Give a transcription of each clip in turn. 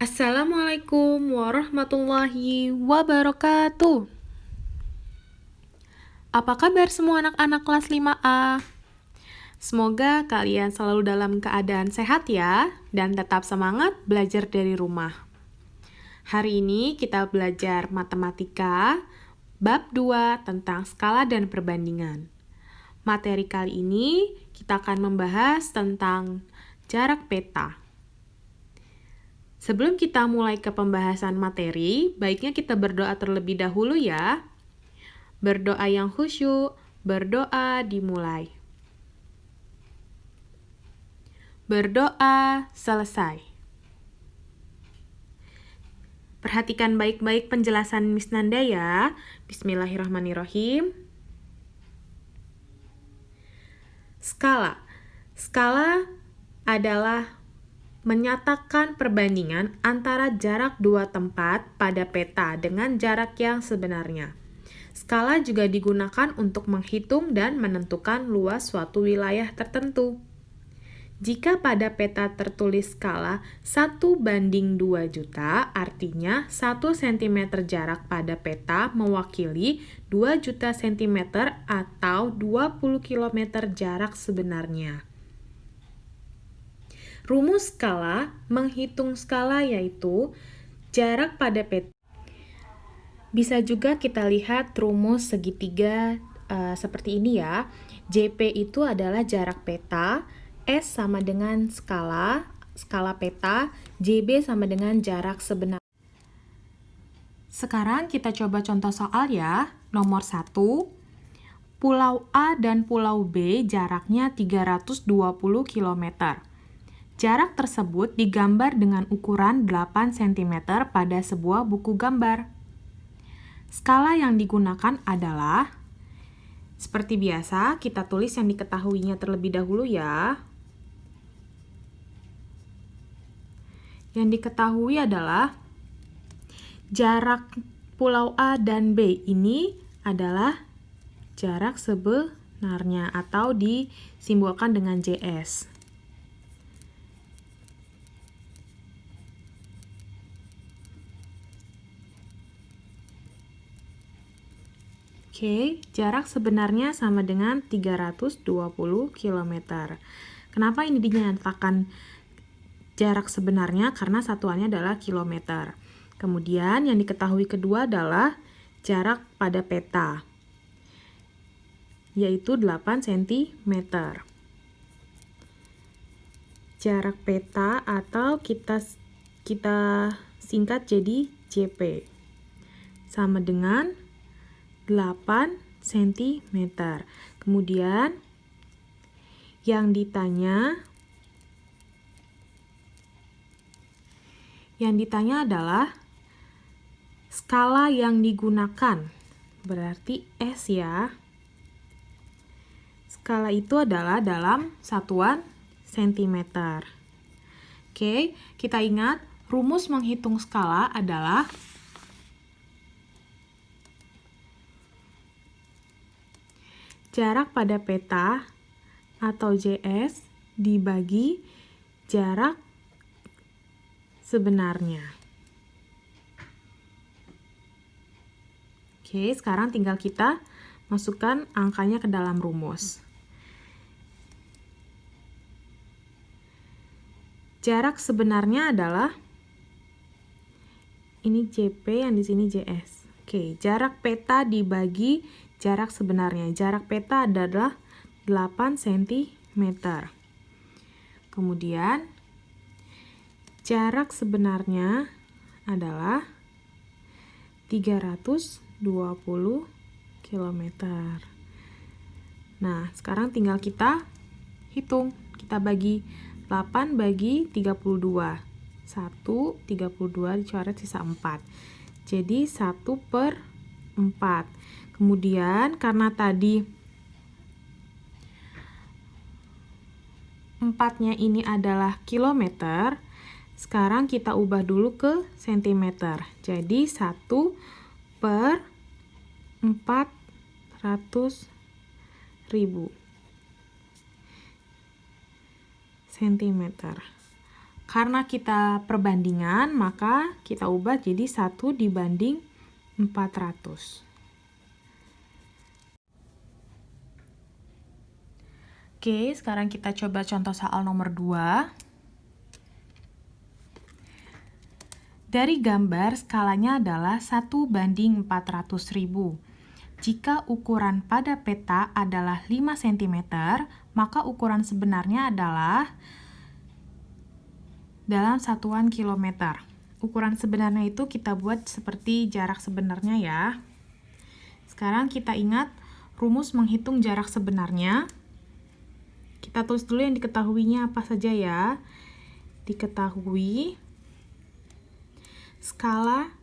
Assalamualaikum warahmatullahi wabarakatuh. Apa kabar semua anak-anak kelas 5A? Semoga kalian selalu dalam keadaan sehat ya, dan tetap semangat belajar dari rumah. Hari ini kita belajar matematika, bab 2 tentang skala dan perbandingan. Materi kali ini kita akan membahas tentang jarak peta. Sebelum kita mulai ke pembahasan materi, baiknya kita berdoa terlebih dahulu ya. Berdoa yang khusyuk, berdoa dimulai. Berdoa selesai. Perhatikan baik-baik penjelasan Miss Nanda ya. Bismillahirrahmanirrahim. Skala. Skala adalah menyatakan perbandingan antara jarak dua tempat pada peta dengan jarak yang sebenarnya. Skala juga digunakan untuk menghitung dan menentukan luas suatu wilayah tertentu. Jika pada peta tertulis skala 1:2 juta, artinya 1 cm jarak pada peta mewakili 2 juta cm atau 20 km jarak sebenarnya. Rumus skala menghitung skala yaitu jarak pada peta. Bisa juga kita lihat rumus segitiga seperti ini ya. JP itu adalah jarak peta, S sama dengan skala peta, JB sama dengan jarak sebenar. Sekarang kita coba contoh soal ya. Nomor 1. Pulau A dan Pulau B jaraknya 320 km. Jarak tersebut digambar dengan ukuran 8 cm pada sebuah buku gambar. Skala yang digunakan adalah, seperti biasa, kita tulis yang diketahuinya terlebih dahulu ya. Yang diketahui adalah jarak Pulau A dan B ini adalah jarak sebenarnya atau disimbolkan dengan JS. Oke, jarak sebenarnya sama dengan 320 km. Kenapa ini dinyatakan jarak sebenarnya? Karena satuannya adalah kilometer. Kemudian yang diketahui kedua adalah jarak pada peta, yaitu 8 cm. Jarak peta atau kita singkat jadi JP sama dengan 8 cm. Kemudian yang ditanya adalah skala yang digunakan. Berarti S ya. Skala itu adalah dalam satuan cm. Oke, kita ingat rumus menghitung skala adalah jarak pada peta atau JS dibagi jarak sebenarnya. Oke, sekarang tinggal kita masukkan angkanya ke dalam rumus. Jarak sebenarnya adalah ini JP, yang di sini JS. Oke, jarak peta dibagi jarak sebenarnya. Jarak peta adalah 8 cm. Kemudian jarak sebenarnya adalah 320 km. Nah, sekarang tinggal kita hitung. Kita bagi 8 bagi 32. 32 dicoret sisa 4. Jadi 1/4. Kemudian karena tadi 4-nya ini adalah kilometer, sekarang kita ubah dulu ke sentimeter. Jadi 1/400.000 cm. Karena kita perbandingan, maka kita ubah jadi 1 dibanding 400. Oke, sekarang kita coba contoh soal nomor 2. Dari gambar, skalanya adalah 1 banding 400.000. Jika ukuran pada peta adalah 5 cm, maka ukuran sebenarnya adalah dalam satuan kilometer. Ukuran sebenarnya itu kita buat seperti jarak sebenarnya ya. Sekarang kita ingat rumus menghitung jarak sebenarnya. Kita tulis dulu yang diketahuinya apa saja ya. Diketahui skala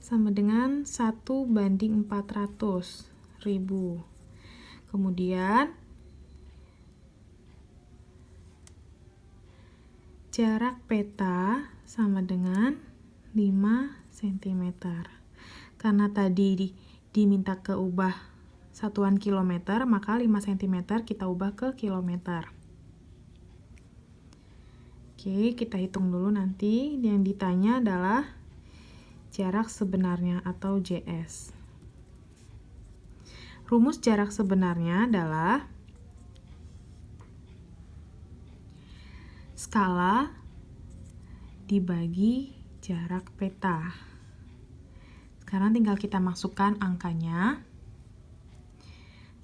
sama dengan 1 banding 400.000. Kemudian jarak peta sama dengan 5 cm. Karena tadi diminta ke ubah satuan kilometer, maka 5 cm kita ubah ke kilometer. Oke, kita hitung dulu nanti. Yang ditanya adalah jarak sebenarnya atau JS. Rumus jarak sebenarnya adalah skala dibagi jarak peta. Sekarang tinggal kita masukkan angkanya.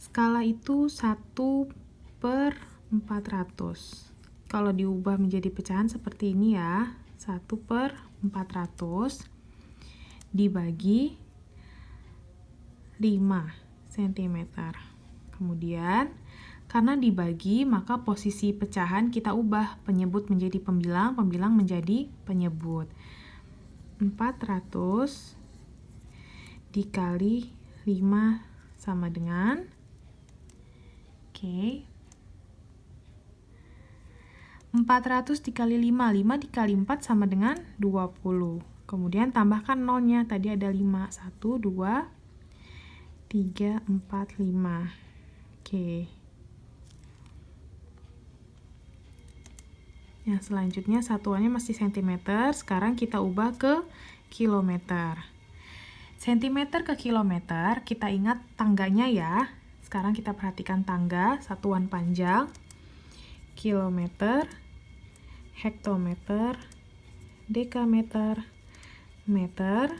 Skala itu 1/400. Kalau diubah menjadi pecahan seperti ini ya, 1/400 dibagi 5 cm. Kemudian, karena dibagi, maka posisi pecahan kita ubah. Penyebut menjadi pembilang, pembilang menjadi penyebut. 400 dikali 5 sama dengan, oke, 400 dikali 5, 5 dikali 4 sama dengan 20. Kemudian tambahkan nolnya, tadi ada 5, 1, 2, 3, 4, 5. Oke. Yang selanjutnya satuannya masih cm, sekarang kita ubah ke kilometer. Cm ke kilometer, kita ingat tangganya ya. Sekarang kita perhatikan tangga, satuan panjang, kilometer, hektometer, dekameter, meter,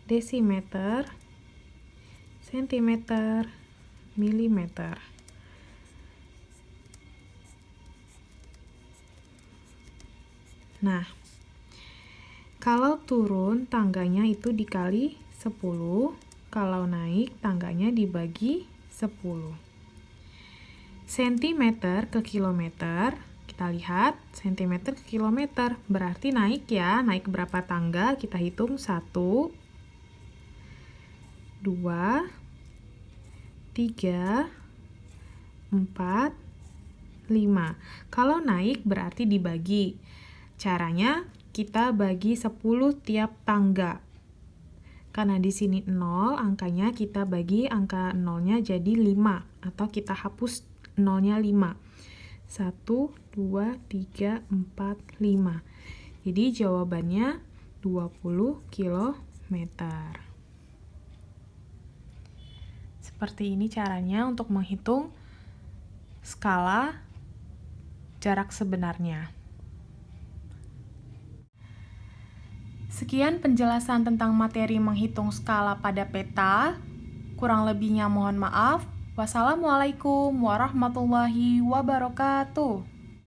desimeter, sentimeter, milimeter. Nah, kalau turun tangganya itu dikali 10, kalau naik tangganya dibagi 10. Sentimeter ke kilometer, kita lihat sentimeter ke kilometer, berarti naik ya, naik berapa tangga, kita hitung 1, 2, 3, 4, 5. Kalau naik berarti dibagi. Caranya kita bagi 10 tiap tangga. Karena di sini 0, angkanya kita bagi angka 0-nya jadi 5. Atau kita hapus 0-nya 5. 1, 2, 3, 4, 5. Jadi jawabannya 20 km. Seperti ini caranya untuk menghitung skala jarak sebenarnya. Sekian penjelasan tentang materi menghitung skala pada peta. Kurang lebihnya mohon maaf. Wassalamualaikum warahmatullahi wabarakatuh.